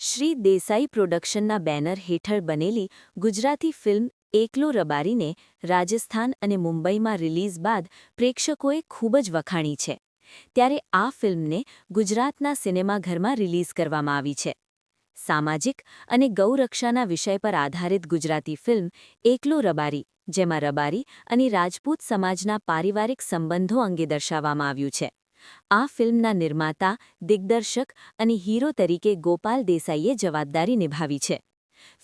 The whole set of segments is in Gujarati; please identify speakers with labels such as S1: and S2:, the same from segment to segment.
S1: શ્રી દેસાઈ પ્રોડક્શનના બેનર હેઠળ બનેલી ગુજરાતી ફિલ્મ એકલો રબારીને રાજસ્થાન અને મુંબઈમાં રિલીઝ બાદ પ્રેક્ષકોએ ખૂબ જ વખાણી છે. ત્યારે આ ફિલ્મને ગુજરાતના સિનેમાઘરમાં રિલીઝ કરવામાં આવી છે. સામાજિક અને ગૌરક્ષાના વિષય પર આધારિત ગુજરાતી ફિલ્મ એકલો રબારી, જેમાં રબારી અને રાજપૂત સમાજના પારિવારિક સંબંધો અંગે દર્શાવવામાં આવ્યું છે. આ ફિલ્મના નિર્માતા, દિગ્દર્શક અને હીરો તરીકે ગોપાલ દેસાઈએ જવાબદારી નિભાવી છે.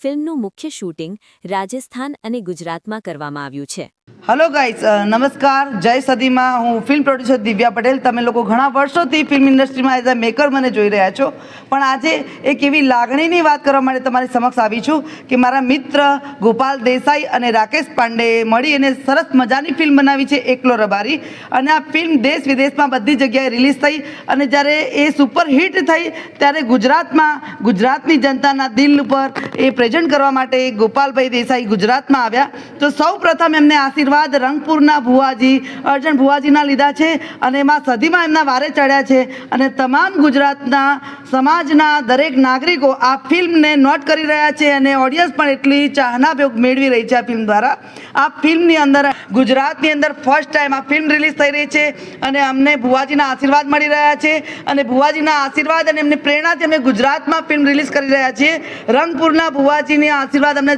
S1: ફિલ્મનું મુખ્ય શૂટિંગ રાજસ્થાન અને ગુજરાતમાં કરવામાં આવ્યું છે.
S2: હેલો ગાઈસ, નમસ્કાર, જય સદીમાં. હું ફિલ્મ પ્રોડ્યુસર દિવ્યા પટેલ. તમે લોકો ઘણા વર્ષોથી ફિલ્મ ઇન્ડસ્ટ્રીમાં એઝ અ મેકર મને જોઈ રહ્યા છો, પણ આજે એક એવી લાગણીની વાત કરવા માટે તમારી સમક્ષ આવી છું કે મારા મિત્ર ગોપાલ દેસાઈ અને રાકેશ પાંડેએ મળી અને સરસ મજાની ફિલ્મ બનાવી છે એકલો રબારી. અને આ ફિલ્મ દેશ વિદેશમાં બધી જગ્યાએ રિલીઝ થઈ અને જ્યારે એ સુપર હિટ થઈ ત્યારે ગુજરાતની જનતાના દિલ ઉપર એ પ્રેઝન્ટ કરવા માટે ગોપાલભાઈ દેસાઈ ગુજરાતમાં આવ્યા. તો સૌ પ્રથમ એમને આશીર્વાદ રંગપુરના ભુવાજી અર્જણ ભુવાજીના લીધા છે અને એમાં સદીમાં એમના વારે ચડ્યા છે. અને તમામ ગુજરાતના સમાજના દરેક નાગરિકો આ ફિલ્મને નોટ કરી રહ્યા છે અને ઓડિયન્સ પણ એટલી ચાહના મેળવી રહી છે આ ફિલ્મ દ્વારા. આ ફિલ્મની અંદર ગુજરાતની અંદર ફર્સ્ટ ટાઈમ આ ફિલ્મ રિલીઝ થઈ રહી છે અને અમને ભુવાજીના આશીર્વાદ મળી રહ્યા છે અને ભુવાજીના આશીર્વાદ અને એમની પ્રેરણાથી અમે ગુજરાતમાં ફિલ્મ રિલીઝ કરી રહ્યા છીએ. રંગપુરના ભુવાજીની આશીર્વાદ અમને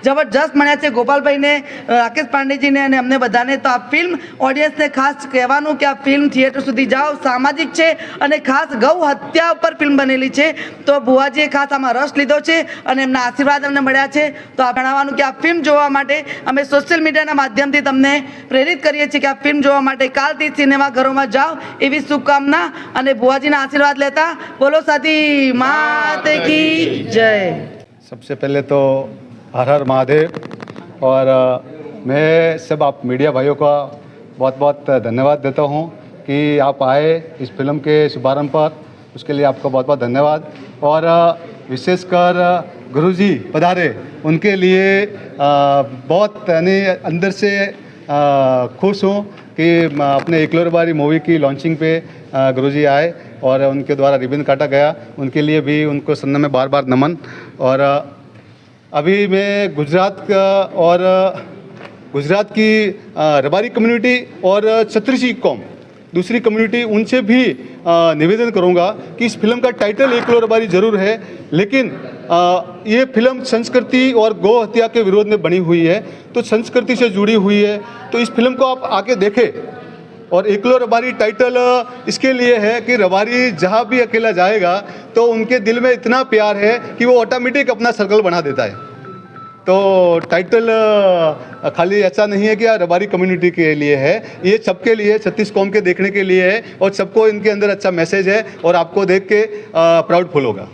S2: જબરજસ્ત મળ્યા છે, ગોપાલભાઈને, રાકેશ પાંડેજીને અને અમને બધાને. તો આ ફિલ્મ ઓડિયન્સને ખાસ કહેવાનું કે આ ફિલ્મ થિયેટર સુધી જાઓ. સામાજિક છે અને ખાસ ગૌ હત્યા ઉપર ફિલ્મ બનેલી છે. તો ભુવાજીએ ખાસ આમાં રસ લીધો છે અને એમના આશીર્વાદ અમને મળ્યા છે. તો આ જણાવવાનું કે આ ફિલ્મ જોવા માટે અમે સોશિયલ મીડિયાના માધ્યમથી તમને પ્રેરિત કરીએ છીએ કે આ ફિલ્મ જોવા માટે કાલથી સિનેમાઘરોમાં જાઓ એવી શુભકામના અને ભુવાજીના આશીર્વાદ લેતા બોલો સાથી માત કી જય.
S3: सबसे पहले तो हर हर महादेव और मैं सब आप मीडिया भाइयों का बहुत बहुत धन्यवाद देता हूँ कि आप आए इस फिल्म के शुभारंभ पर. उसके लिए आपका बहुत बहुत धन्यवाद. और विशेषकर गुरुजी पधारे, उनके लिए बहुत यानी अंदर से खुश हूँ कि अपने एकलो रबारी मूवी की लॉन्चिंग पे गुरुजी आए और उनके द्वारा रिबन काटा गया. उनके लिए भी उनको सन्ना में बार बार नमन. और अभी मैं गुजरात की रबारी कम्युनिटी और छत्तीसी कौम दूसरी कम्युनिटी उनसे भी निवेदन करूंगा कि इस फिल्म का टाइटल एकलो रबारी ज़रूर है, लेकिन ये फिल्म संस्कृति और गौ हत्या के विरोध में बनी हुई है, तो संस्कृति से जुड़ी हुई है. तो इस फिल्म को आप आके देखें. और एकलो रबारी टाइटल इसके लिए है कि रबारी जहाँ भी अकेला जाएगा तो उनके दिल में इतना प्यार है कि वो ऑटोमेटिक अपना सर्कल बना देता है. तो टाइटल खाली ऐसा नहीं है कि रबारी कम्युनिटी के लिए है, ये सबके लिए, 36 कौम के देखने के लिए है और सबको इनके अंदर अच्छा मैसेज है और आपको देख के प्राउड फील होगा.